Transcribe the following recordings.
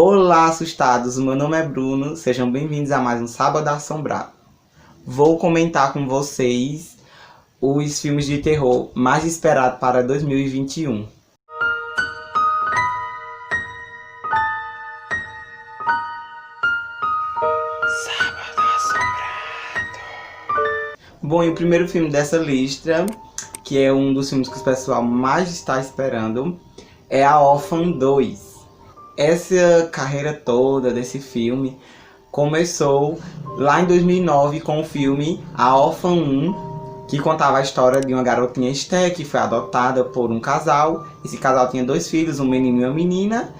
Olá, assustados! Meu nome é Bruno, sejam bem-vindos a mais um Sábado Assombrado. Vou comentar com vocês os filmes de terror mais esperados para 2021. Sábado Assombrado. Bom, e o primeiro filme dessa lista, que é um dos filmes que o pessoal mais está esperando, é A Órfã 2. Essa carreira toda desse filme começou lá em 2009 com o filme A Órfã 1, que contava a história de uma garotinha Esté que foi adotada por um casal. Esse casal tinha 2 filhos, um menino e uma menina.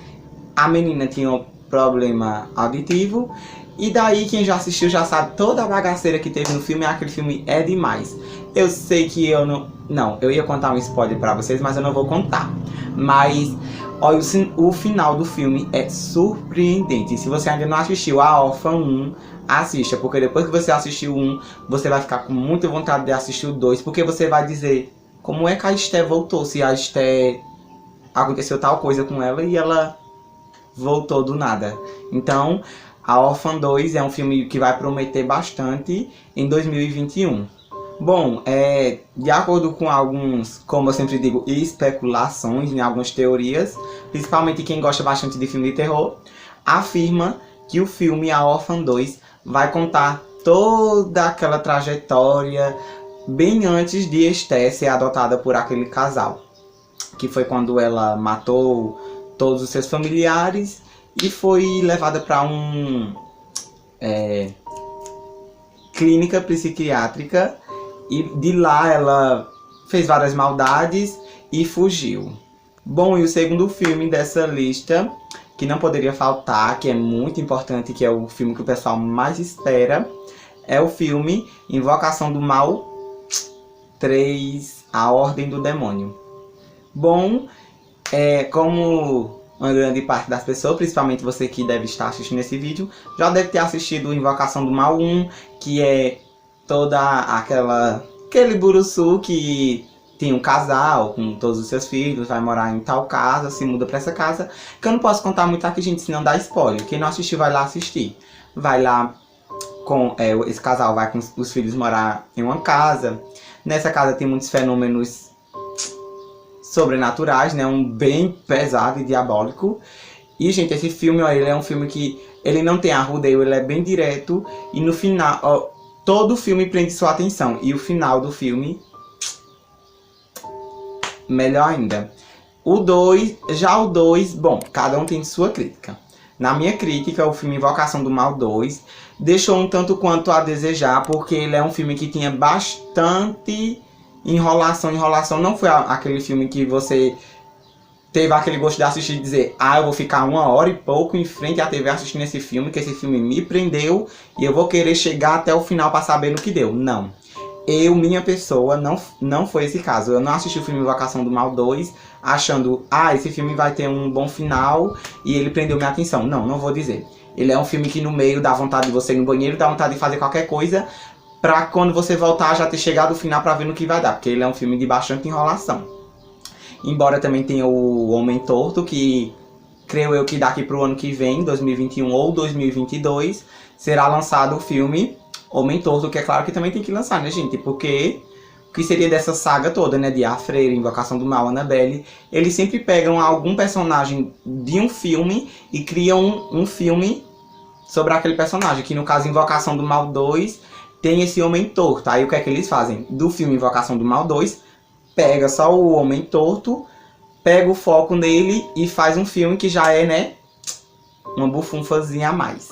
A menina tinha um problema auditivo. E daí quem já assistiu já sabe toda a bagaceira que teve no filme. Aquele filme é demais. Eu sei que eu não... Não, eu ia contar um spoiler pra vocês, mas eu não vou contar. Mas... olha, o final do filme é surpreendente. Se você ainda não assistiu A Órfã 1, assista. Porque depois que você assistiu o 1, você vai ficar com muita vontade de assistir o 2. Porque você vai dizer, como é que a Esté voltou? Se a Esté aconteceu tal coisa com ela e ela voltou do nada. Então, A Órfã 2 é um filme que vai prometer bastante em 2021. Bom, de acordo com alguns, como eu sempre digo, especulações, em algumas teorias, principalmente quem gosta bastante de filme de terror, afirma que o filme A Órfã 2 vai contar toda aquela trajetória bem antes de Esté ser adotada por aquele casal. Que foi quando ela matou todos os seus familiares e foi levada para uma clínica psiquiátrica. E de lá ela fez várias maldades e fugiu. Bom, e o segundo filme dessa lista, que não poderia faltar, que é muito importante, que é o filme que o pessoal mais espera, é o filme Invocação do Mal 3, A Ordem do Demônio. Bom, como uma grande parte das pessoas, principalmente você que deve estar assistindo esse vídeo, já deve ter assistido Invocação do Mal 1, que é toda aquele buruçu que tem um casal com todos os seus filhos, vai morar em tal casa, se muda pra essa casa, que eu não posso contar muito aqui, gente, senão dá spoiler. Quem não assistiu vai lá assistir. Vai lá com esse casal, vai com os filhos morar em uma casa. Nessa casa tem muitos fenômenos sobrenaturais, né, um bem pesado e diabólico. E, gente, esse filme, ó, ele é um filme que ele não tem arrudeio, ele é bem direto. E no final, ó, todo o filme prende sua atenção. E o final do filme, melhor ainda. O 2, bom, cada um tem sua crítica. Na minha crítica, o filme Invocação do Mal 2 deixou um tanto quanto a desejar, porque ele é um filme que tinha bastante enrolação. Não foi aquele filme que você teve aquele gosto de assistir e dizer, eu vou ficar 1 hora e pouco em frente à TV assistindo esse filme, que esse filme me prendeu e eu vou querer chegar até o final para saber no que deu. Não. Minha pessoa, não foi esse caso. Eu não assisti o filme Invocação do Mal 2 achando, esse filme vai ter um bom final e ele prendeu minha atenção. Não vou dizer. Ele é um filme que no meio dá vontade de você ir no banheiro, dá vontade de fazer qualquer coisa, pra quando você voltar já ter chegado ao final pra ver no que vai dar, porque ele é um filme de bastante enrolação. Embora também tenha o Homem Torto, que creio eu que daqui pro ano que vem, 2021 ou 2022, será lançado o filme Homem Torto, que é claro que também tem que lançar, né, gente? Porque o que seria dessa saga toda, né, de A Freira, Invocação do Mal, Annabelle, eles sempre pegam algum personagem de um filme e criam um filme sobre aquele personagem, que no caso Invocação do Mal 2 tem esse Homem Torto. Aí o que é que eles fazem? Do filme Invocação do Mal 2, pega só o Homem Torto, pega o foco nele e faz um filme que já é, né, uma bufunfazinha a mais.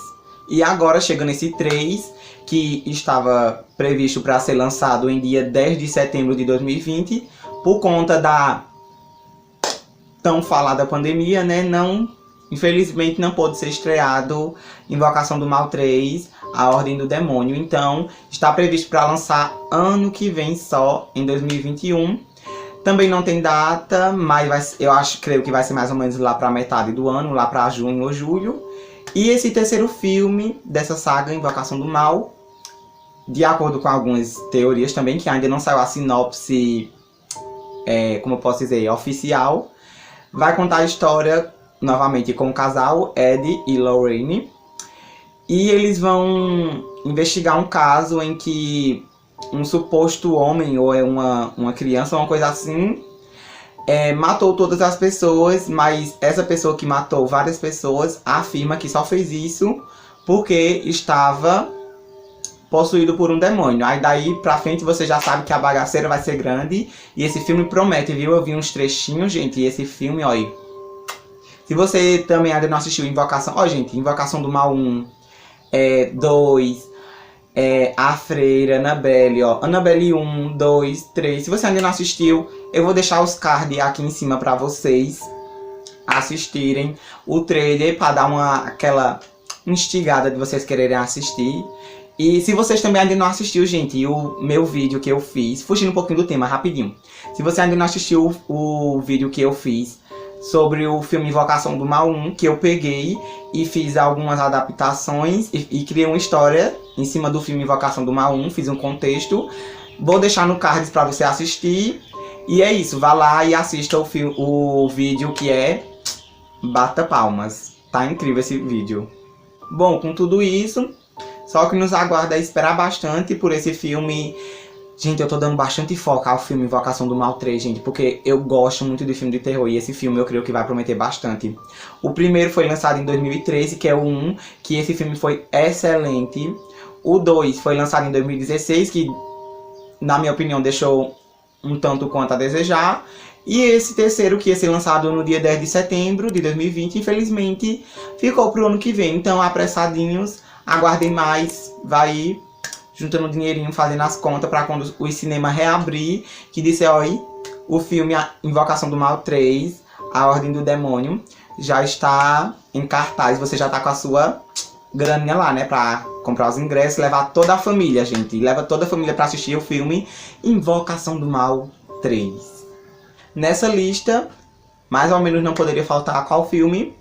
E agora chega nesse 3, que estava previsto para ser lançado em dia 10 de setembro de 2020, por conta da tão falada pandemia, né, infelizmente não pôde ser estreado Invocação do Mal 3, A Ordem do Demônio. Então, está previsto para lançar ano que vem só, em 2021. Também não tem data, mas creio que vai ser mais ou menos lá para metade do ano, lá para junho ou julho. E esse terceiro filme dessa saga, Invocação do Mal, de acordo com algumas teorias também, que ainda não saiu a sinopse, como eu posso dizer, oficial, vai contar a história novamente com o casal Ed e Lorraine. E eles vão investigar um caso em que um suposto homem, ou é uma criança, uma coisa assim, matou todas as pessoas, mas essa pessoa que matou várias pessoas afirma que só fez isso porque estava possuído por um demônio. Aí daí pra frente você já sabe que a bagaceira vai ser grande. E esse filme promete, viu? Eu vi uns trechinhos, gente, e esse filme, olha. Se você também ainda não assistiu Invocação... Ó, gente, Invocação do Mal 1, 2, A Freira, Annabelle, ó. Annabelle 1, 2, 3. Se você ainda não assistiu, eu vou deixar os cards aqui em cima pra vocês assistirem o trailer, pra dar aquela instigada de vocês quererem assistir. E se vocês também ainda não assistiu, gente, o meu vídeo que eu fiz, fugindo um pouquinho do tema, rapidinho. Se você ainda não assistiu o vídeo que eu fiz sobre o filme Invocação do Mal 1, que eu peguei e fiz algumas adaptações e criei uma história em cima do filme Invocação do Mal 1, fiz um contexto. Vou deixar no card pra você assistir. E é isso, vá lá e assista o vídeo que é Bata Palmas. Tá incrível esse vídeo. Bom, com tudo isso... Só que nos aguarda a esperar bastante por esse filme. Gente, eu tô dando bastante foco ao filme Invocação do Mal 3, gente, porque eu gosto muito de filme de terror e esse filme eu creio que vai prometer bastante. O primeiro foi lançado em 2013, que é o 1, que esse filme foi excelente. O 2 foi lançado em 2016, que na minha opinião deixou um tanto quanto a desejar. E esse terceiro, que ia ser lançado no dia 10 de setembro de 2020, infelizmente ficou pro ano que vem. Então, apressadinhos, aguardem mais, vai ir juntando dinheirinho, fazendo as contas para quando o cinema reabrir, que disser, ó, o filme Invocação do Mal 3, A Ordem do Demônio, já está em cartaz, você já tá com a sua graninha lá, né, pra comprar os ingressos, levar toda a família, gente, leva toda a família para assistir o filme Invocação do Mal 3. Nessa lista, mais ou menos não poderia faltar qual filme?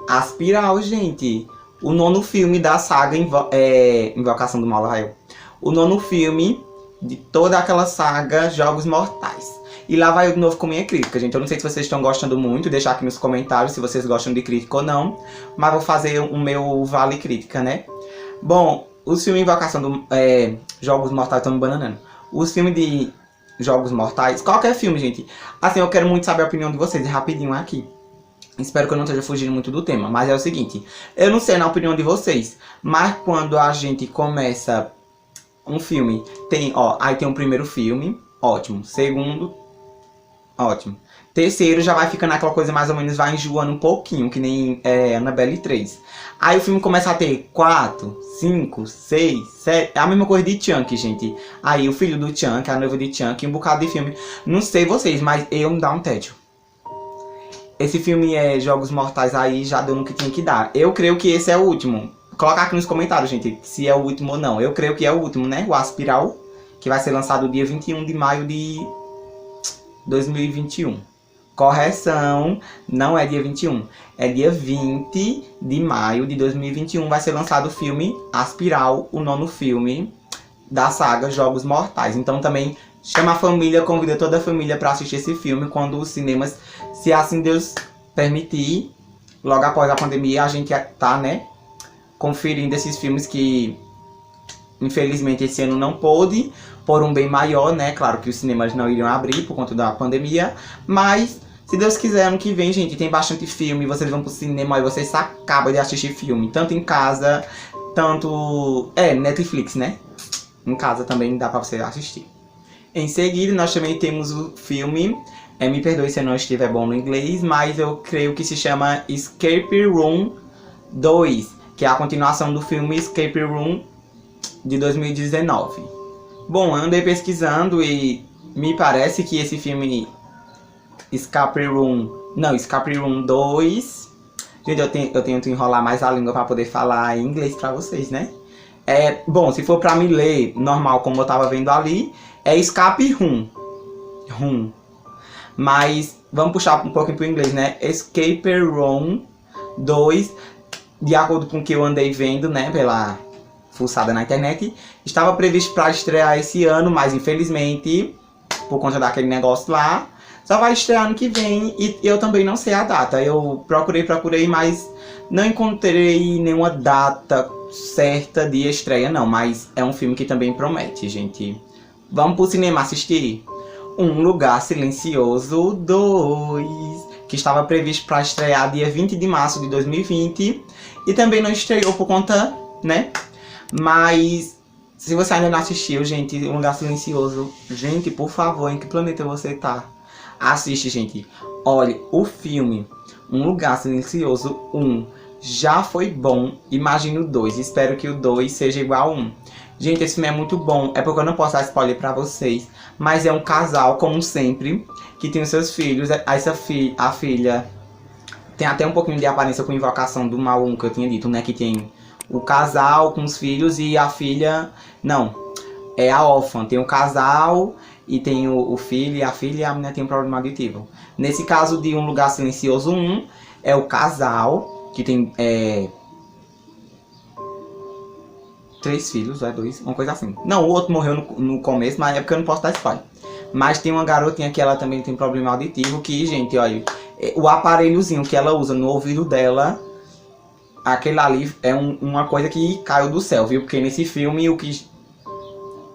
Aspiral, gente. O 9º filme da saga Invocação do Mal. O 9º filme de toda aquela saga Jogos Mortais. E lá vai eu de novo com minha crítica, gente. Eu não sei se vocês estão gostando muito, deixar aqui nos comentários se vocês gostam de crítica ou não. Mas vou fazer o meu vale crítica, né? Bom, os filmes Invocação do... Jogos Mortais estão me bananando. Os filmes de Jogos Mortais, qualquer filme, gente. Assim, eu quero muito saber a opinião de vocês, rapidinho aqui. Espero que eu não esteja fugindo muito do tema, mas é o seguinte. Eu não sei na opinião de vocês, mas quando a gente começa um filme, aí tem um primeiro filme, ótimo. Segundo, ótimo. Terceiro já vai ficando aquela coisa mais ou menos, vai enjoando um pouquinho, que nem Annabelle 3. Aí o filme começa a ter 4, 5, 6, 7... É a mesma coisa de Chunk, gente. Aí o filho do Chunk, a noiva de Chunk, um bocado de filme. Não sei vocês, mas eu me dá um tédio. Esse filme Jogos Mortais aí já deu no que tinha que dar. Eu creio que esse é o último. Coloca aqui nos comentários, gente, se é o último ou não. Eu creio que é o último, né? O Aspiral, que vai ser lançado dia 21 de maio de 2021. Correção, não é dia 21. É dia 20 de maio de 2021. Vai ser lançado o filme Aspiral, o 9º filme da saga Jogos Mortais. Então também... chama a família, convida toda a família para assistir esse filme quando os cinemas, se assim Deus permitir, logo após a pandemia, a gente tá, né, conferindo esses filmes que, infelizmente, esse ano não pôde, por um bem maior, né, claro que os cinemas não iriam abrir por conta da pandemia, mas, se Deus quiser, ano que vem, gente, tem bastante filme, vocês vão pro cinema e vocês acabam de assistir filme, tanto em casa, tanto, Netflix, né, em casa também dá pra você assistir. Em seguida, nós também temos o filme, me perdoe se eu não estiver bom no inglês, mas eu creio que se chama Escape Room 2, que é a continuação do filme Escape Room de 2019. Bom, eu andei pesquisando e me parece que esse filme Escape Room 2... Gente, eu tento enrolar mais a língua para poder falar em inglês para vocês, né? Bom, se for para me ler normal, como eu tava vendo ali, é Escape Room. Mas vamos puxar um pouquinho pro inglês, né? Escape Room 2, de acordo com o que eu andei vendo, né, pela fuçada na internet, estava previsto para estrear esse ano, mas infelizmente, por conta daquele negócio lá, só vai estrear ano que vem e eu também não sei a data. Eu procurei, mas não encontrei nenhuma data certa de estreia não, mas é um filme que também promete, gente. Vamos pro cinema assistir? Um Lugar Silencioso 2, que estava previsto para estrear dia 20 de março de 2020 e também não estreou por conta, né? Mas se você ainda não assistiu, gente, Um Lugar Silencioso, gente, por favor, em que planeta você tá? Assiste, gente. Olha, o filme Um Lugar Silencioso 1 já foi bom, imagina o 2. Espero que o 2 seja igual ao 1. Gente, esse filme é muito bom, é porque eu não posso dar spoiler pra vocês, mas é um casal, como sempre, que tem os seus filhos. A filha tem até um pouquinho de aparência com Invocação do Mal 1, que eu tinha dito, né? Que tem o casal com os filhos e a filha... Não, é a órfã. Tem o casal e tem o filho e a filha, e a menina tem um problema auditivo. Nesse caso de Um Lugar Silencioso 1, é o casal que tem... 3 filhos, 2, uma coisa assim. Não, o outro morreu no começo, mas é porque eu não posso dar spoiler. Mas tem uma garotinha que ela também tem problema auditivo, que, gente, olha, o aparelhozinho que ela usa no ouvido dela, aquele ali é uma coisa que caiu do céu, viu? Porque nesse filme o que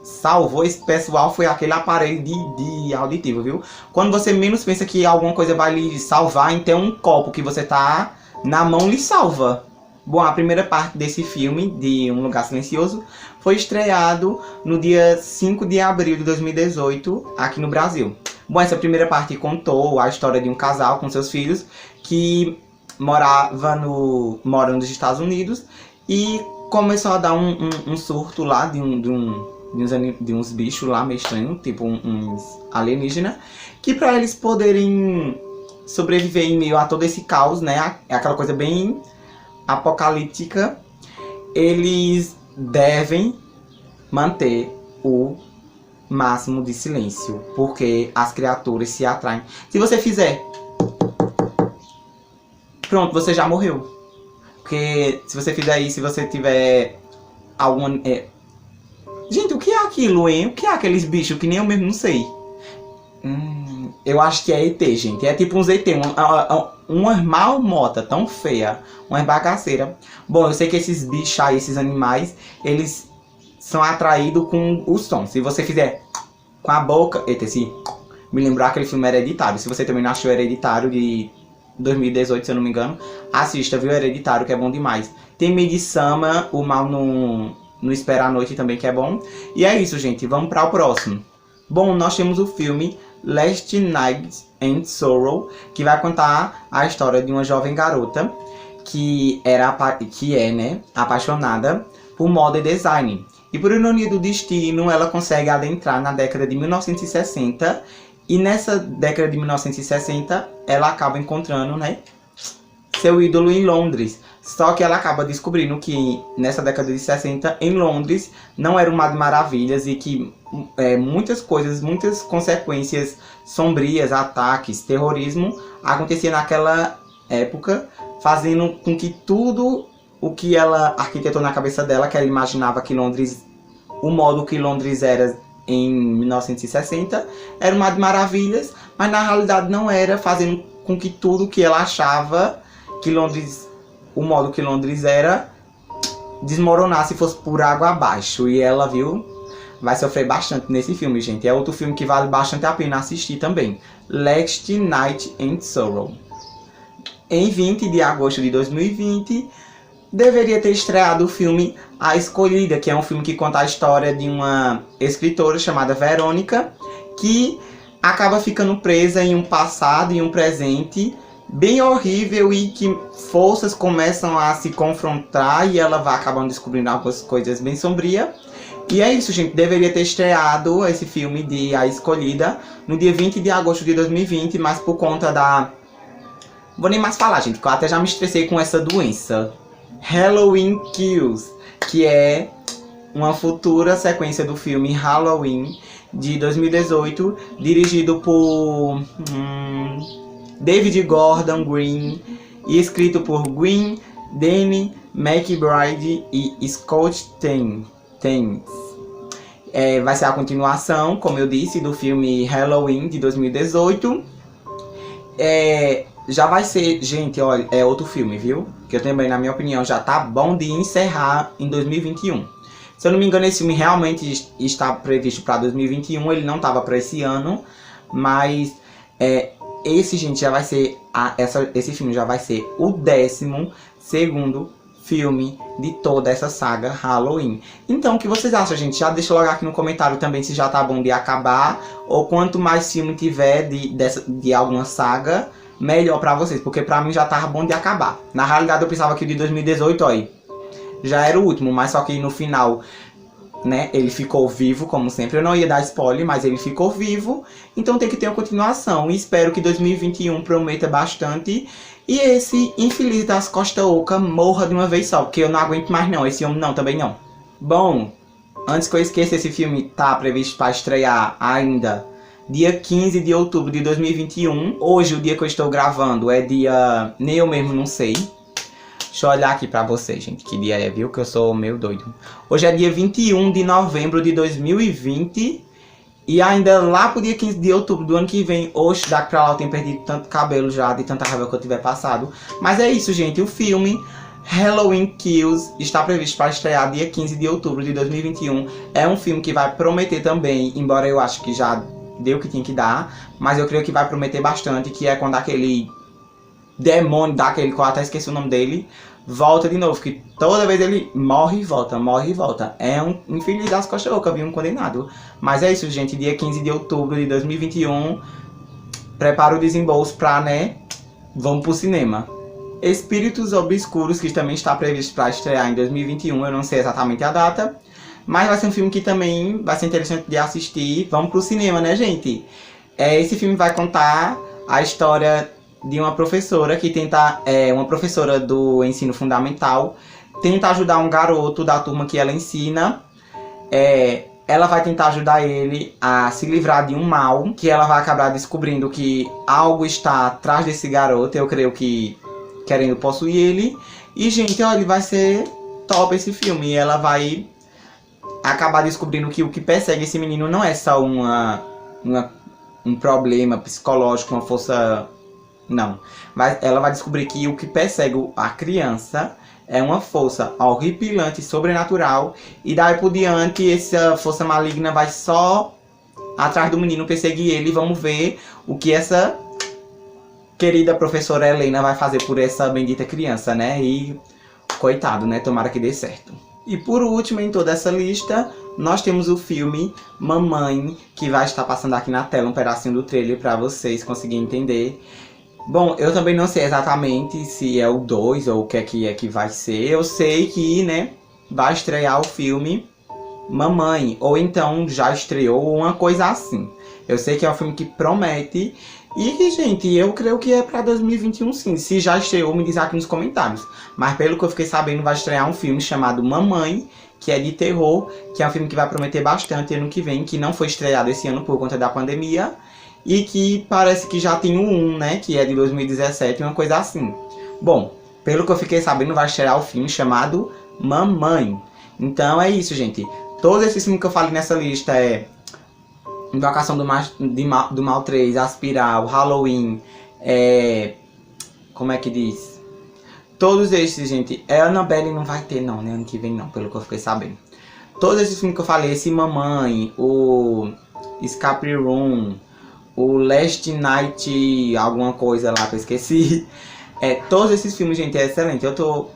salvou esse pessoal foi aquele aparelho de auditivo, viu? Quando você menos pensa que alguma coisa vai lhe salvar, então um copo que você tá na mão lhe salva. Bom, a primeira parte desse filme, de Um Lugar Silencioso, foi estreado no dia 5 de abril de 2018, aqui no Brasil. Bom, essa primeira parte contou a história de um casal com seus filhos que mora nos Estados Unidos e começou a dar um surto lá de uns bichos lá meio estranhos, tipo uns alienígenas, que para eles poderem sobreviver em meio a todo esse caos, né, é aquela coisa bem apocalíptica, eles devem manter o máximo de silêncio, porque as criaturas se atraem. Se você fizer, pronto, você já morreu. Porque se você fizer isso, se você tiver alguma... Gente, o que é aquilo, hein? O que é aqueles bichos que nem eu mesmo não sei? Eu acho que é ET, gente. É tipo uns ET, uma marmota tão feia, uma bagaceira. Bom, eu sei que esses bichos aí, esses animais, eles são atraídos com o som. Se você fizer com a boca... Eita, me lembrar aquele filme Hereditário. Se você também não achou Hereditário de 2018, se eu não me engano, assista, viu? Hereditário, que é bom demais. Tem Midsummer, O Mal no Espera a Noite também, que é bom. E é isso, gente. Vamos para o próximo. Bom, nós temos o filme Last Night and Sorrow, que vai contar a história de uma jovem garota que é, né, apaixonada por moda e design. E por ironia do destino, ela consegue adentrar na década de 1960. E nessa década de 1960, ela acaba encontrando, né, seu ídolo em Londres. Só que ela acaba descobrindo que nessa década de 60, em Londres, não era um mar de maravilhas e que muitas coisas, muitas consequências sombrias, ataques, terrorismo, acontecia naquela época, fazendo com que tudo o que ela arquitetou na cabeça dela, que ela imaginava que Londres, o modo que Londres era em 1960, era um mar de maravilhas, mas na realidade não era, fazendo com que tudo que ela achava que Londres, o modo que Londres era, desmoronasse e fosse por água abaixo. E ela, viu, vai sofrer bastante nesse filme, gente. É outro filme que vale bastante a pena assistir também. Last Night and Sorrow. Em 20 de agosto de 2020, deveria ter estreado o filme A Escolhida, que é um filme que conta a história de uma escritora chamada Verônica, que acaba ficando presa em um passado e um presente bem horrível e que forças começam a se confrontar e ela vai acabando descobrindo algumas coisas bem sombrias. E é isso, gente. Deveria ter estreado esse filme de A Escolhida no dia 20 de agosto de 2020, mas por conta da... Vou nem mais falar, gente, que eu até já me estressei com essa doença. Halloween Kills, que é uma futura sequência do filme Halloween de 2018, dirigido por David Gordon Green e escrito por Gwen, Danny McBride e Scott Thames. Vai ser a continuação, como eu disse, do filme Halloween de 2018. Já vai ser, gente, olha, é outro filme, viu? Que eu também, na minha opinião, já tá bom de encerrar em 2021. Se eu não me engano, esse filme realmente está previsto para 2021, ele não tava para esse ano, mas esse, gente, já vai ser, esse filme já vai ser o 12º filme de toda essa saga Halloween. Então, o que vocês acham, gente? Já deixa logo aqui no comentário também se já tá bom de acabar, ou quanto mais filme tiver de alguma saga, melhor pra vocês, porque pra mim já tava bom de acabar. Na realidade, eu pensava que o de 2018, ó, já era o último, mas só que no final, né, ele ficou vivo, como sempre. Eu não ia dar spoiler, mas ele ficou vivo, então tem que ter uma continuação. E espero que 2021 prometa bastante e esse infeliz das Costa Oca morra de uma vez só, porque eu não aguento mais não, esse homem não, também não. Bom, antes que eu esqueça, esse filme tá previsto para estrear ainda dia 15 de outubro de 2021. Hoje, o dia que eu estou gravando, é dia... nem eu mesmo não sei. Deixa eu olhar aqui pra vocês, gente, que dia é, viu? Que eu sou meio doido. Hoje é dia 21 de novembro de 2020. E ainda lá pro dia 15 de outubro do ano que vem. Oxe, daqui pra lá eu tenho perdido tanto cabelo já, de tanta raiva que eu tiver passado. Mas é isso, gente. O filme Halloween Kills está previsto para estrear dia 15 de outubro de 2021. É um filme que vai prometer também, embora eu acho que já deu o que tinha que dar, mas eu creio que vai prometer bastante, que é quando aquele demônio daquele, que eu até esqueci o nome dele, volta de novo, que toda vez ele morre e volta, morre e volta. É um infeliz das costas loucas, viu? Um condenado. Mas é isso, gente, dia 15 de outubro de 2021, prepara o desembolso pra, né, vamos pro cinema. Espíritos Obscuros, que também está previsto para estrear em 2021, eu não sei exatamente a data, mas vai ser um filme que também vai ser interessante de assistir. Vamos pro cinema, né, gente? Esse filme vai contar a história de uma professora que tenta... uma professora do ensino fundamental tenta ajudar um garoto da turma que ela ensina. Ela vai tentar ajudar ele a se livrar de um mal, que ela vai acabar descobrindo que algo está atrás desse garoto, eu creio que querendo possuir ele. E, gente, olha, vai ser top esse filme. E ela vai acabar descobrindo que o que persegue esse menino não é só um problema psicológico, uma força... Não. Mas ela vai descobrir que o que persegue a criança é uma força horripilante, sobrenatural. E daí por diante, essa força maligna vai só atrás do menino perseguir ele. E vamos ver o que essa querida professora Helena vai fazer por essa bendita criança, né? E coitado, né? Tomara que dê certo. E por último, em toda essa lista, nós temos o filme Mamãe, que vai estar passando aqui na tela um pedacinho do trailer para vocês conseguirem entender. Bom, eu também não sei exatamente se é o 2 ou o que é que vai ser. Eu sei que, né, vai estrear o filme Mamãe, ou então já estreou, uma coisa assim. Eu sei que é um filme que promete. E, gente, eu creio que é pra 2021 sim. Se já estreou, me diz aqui nos comentários. Mas pelo que eu fiquei sabendo, vai estrear um filme chamado Mamãe, que é de terror, que é um filme que vai prometer bastante ano que vem, que não foi estreado esse ano por conta da pandemia. E que parece que já tem um 1, né, que é de 2017, uma coisa assim. Bom, pelo que eu fiquei sabendo, vai estrear o filme chamado Mamãe. Então é isso, gente. Todos esses filmes que eu falei nessa lista Invocação do Mal 3, Aspiral, Halloween, como é que diz? Todos esses, gente, Annabelle não vai ter não, né, ano que vem não, pelo que eu fiquei sabendo. Todos esses filmes que eu falei, esse Mamãe, o Escape Room, o Last Night, alguma coisa lá que eu esqueci. Todos esses filmes, gente, é excelente. Eu tô,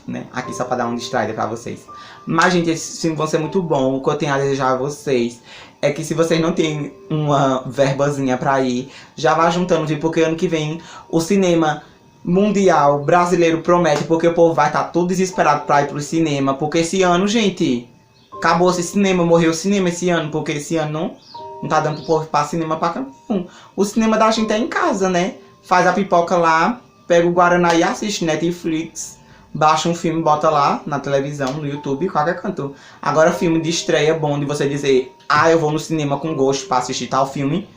né, aqui só pra dar uma distraída pra vocês. Mas, gente, esses filmes vão ser muito bons. O que eu tenho a desejar a vocês é que se vocês não têm uma verbazinha pra ir, já vá juntando, viu? Porque ano que vem o cinema mundial brasileiro promete, porque o povo vai estar todo desesperado pra ir pro cinema. Porque esse ano, gente, acabou esse cinema, morreu o cinema esse ano, porque esse ano não tá dando pro povo ir pra cinema pra canto nenhum. O cinema da gente é em casa, né? Faz a pipoca lá, pega o Guaraná e assiste Netflix. Baixa um filme, bota lá na televisão, no YouTube, qualquer canto. Agora, filme de estreia bom de você dizer, eu vou no cinema com gosto pra assistir tal filme,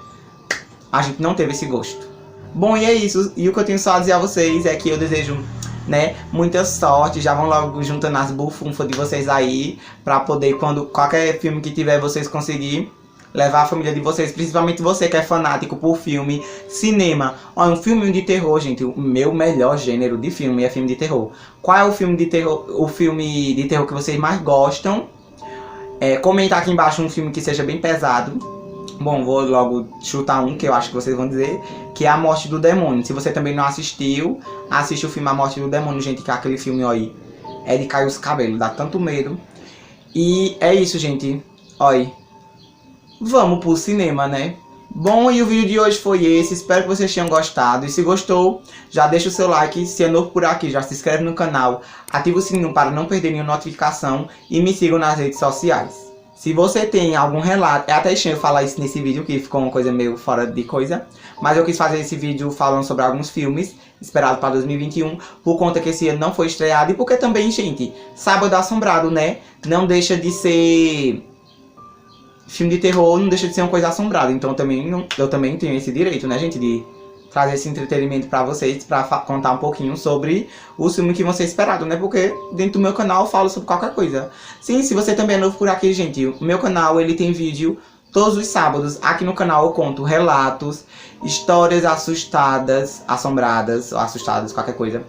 a gente não teve esse gosto. Bom, e é isso. E o que eu tenho só a dizer a vocês é que eu desejo, né, muita sorte. Já vão logo juntando as bufunfas de vocês aí, pra poder, quando qualquer filme que tiver, vocês conseguirem levar a família de vocês, principalmente você que é fanático por filme, cinema. Olha, um filme de terror, gente, o meu melhor gênero de filme é filme de terror. Qual é o filme de terror que vocês mais gostam? Comenta aqui embaixo um filme que seja bem pesado. Bom, vou logo chutar um que eu acho que vocês vão dizer, que é A Morte do Demônio. Se você também não assistiu, assiste o filme A Morte do Demônio, gente, que é aquele filme aí. É de cair os cabelos, dá tanto medo. E é isso, gente. Olha, vamos pro cinema, né? Bom, e o vídeo de hoje foi esse. Espero que vocês tenham gostado. E se gostou, já deixa o seu like. Se é novo por aqui, já se inscreve no canal. Ativa o sininho para não perder nenhuma notificação. E me sigam nas redes sociais. Se você tem algum relato, é até estranho falar isso nesse vídeo, que ficou uma coisa meio fora de coisa. Mas eu quis fazer esse vídeo falando sobre alguns filmes esperados para 2021, por conta que esse ano não foi estreado. E porque também, gente, Sábado Assombrado, né? Não deixa de ser... filme de terror não deixa de ser uma coisa assombrada. Então eu também tenho esse direito, né, gente, de trazer esse entretenimento pra vocês, pra contar um pouquinho sobre o filme que vão ser esperados, né? Porque dentro do meu canal eu falo sobre qualquer coisa. Sim, se você também é novo por aqui, gente, o meu canal ele tem vídeo todos os sábados. Aqui no canal eu conto relatos, histórias assustadas, assombradas, ou assustadas, qualquer coisa.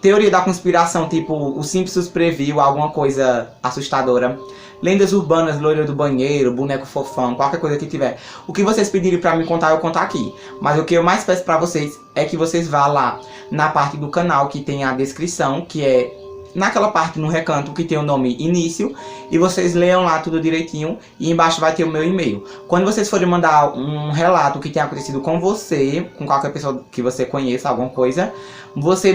Teoria da conspiração, tipo o Simpsons previu alguma coisa assustadora. Lendas urbanas, loira do banheiro, boneco fofão, qualquer coisa que tiver. O que vocês pedirem pra me contar, eu contar aqui. Mas o que eu mais peço pra vocês é que vocês vá lá na parte do canal que tem a descrição, que é naquela parte no recanto que tem o nome início, e vocês leiam lá tudo direitinho, e embaixo vai ter o meu e-mail. Quando vocês forem mandar um relato que tenha acontecido com você, com qualquer pessoa que você conheça, alguma coisa, você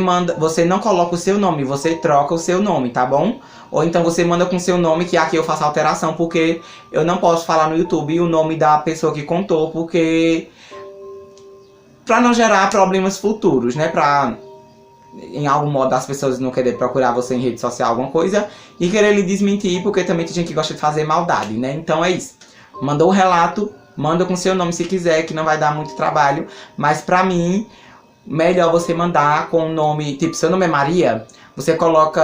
não coloca o seu nome, você troca o seu nome, tá bom? Ou então você manda com o seu nome, que aqui eu faço alteração, porque eu não posso falar no YouTube o nome da pessoa que contou, porque... pra não gerar problemas futuros, né? Pra, em algum modo, as pessoas não querer procurar você em rede social, alguma coisa, e querer lhe desmentir, porque também tem gente que gosta de fazer maldade, né? Então é isso. Mandou o relato, manda com seu nome se quiser, que não vai dar muito trabalho. Mas pra mim, melhor você mandar com o nome... Tipo, seu nome é Maria... Você coloca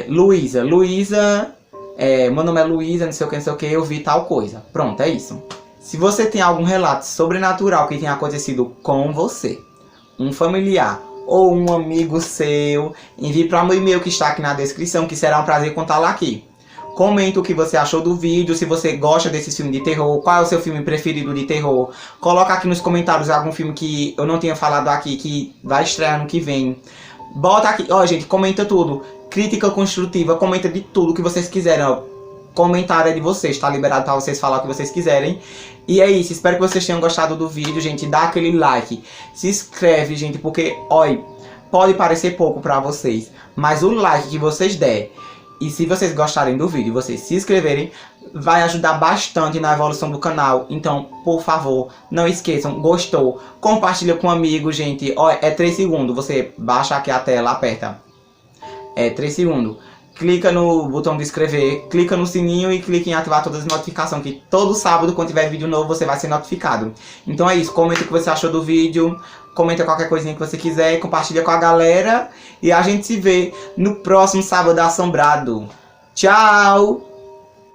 Luísa, meu nome é Luísa, não sei o que, eu vi tal coisa. Pronto, é isso. Se você tem algum relato sobrenatural que tenha acontecido com você, um familiar ou um amigo seu, envie para o meu e-mail que está aqui na descrição, que será um prazer contá-lo aqui. Comenta o que você achou do vídeo, se você gosta desse filme de terror, qual é o seu filme preferido de terror. Coloca aqui nos comentários algum filme que eu não tenha falado aqui, que vai estrear no que vem. Bota aqui, ó, gente, comenta tudo. Crítica construtiva, comenta de tudo que vocês quiserem, ó. Comentário é de vocês, tá liberado pra vocês falar o que vocês quiserem. E é isso, espero que vocês tenham gostado do vídeo, gente. Dá aquele like, se inscreve, gente, porque, olha, pode parecer pouco pra vocês, mas o like que vocês der, e se vocês gostarem do vídeo, vocês se inscreverem, vai ajudar bastante na evolução do canal. Então, por favor, não esqueçam, gostou, compartilha com um amigo, gente. Ó, é 3 segundos, você baixa aqui a tela, aperta. 3 segundos. Clica no botão de inscrever, clica no sininho e clica em ativar todas as notificações, que todo sábado, quando tiver vídeo novo, você vai ser notificado. Então é isso, comenta o que você achou do vídeo, comenta qualquer coisinha que você quiser, compartilha com a galera, e a gente se vê no próximo Sábado Assombrado. Tchau!